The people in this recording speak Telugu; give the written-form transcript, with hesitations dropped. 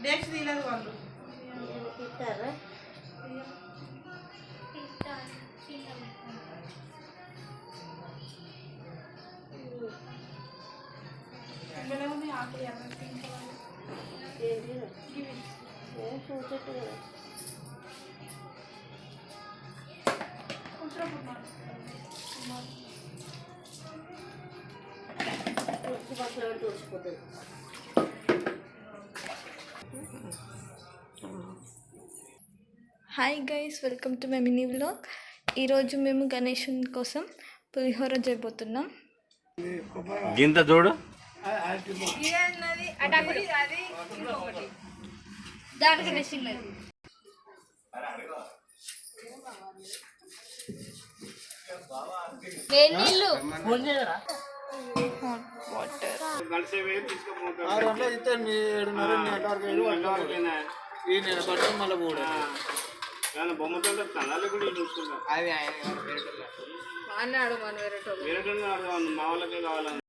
డేక్స్ తీయలేదు వాళ్ళు తింటారా ఆకులు చూచెట్టు కదా చూసిపోతుంది. Hi guys, welcome to my mini vlog. ఈరోజు మేము గణేశుని కోసం పులిహోర చేయబోతున్నాం. గింత చూడు బొమ్మతో చూసుకుంటా అన్నాడు మన వేరే మా వాళ్ళకే కావాలని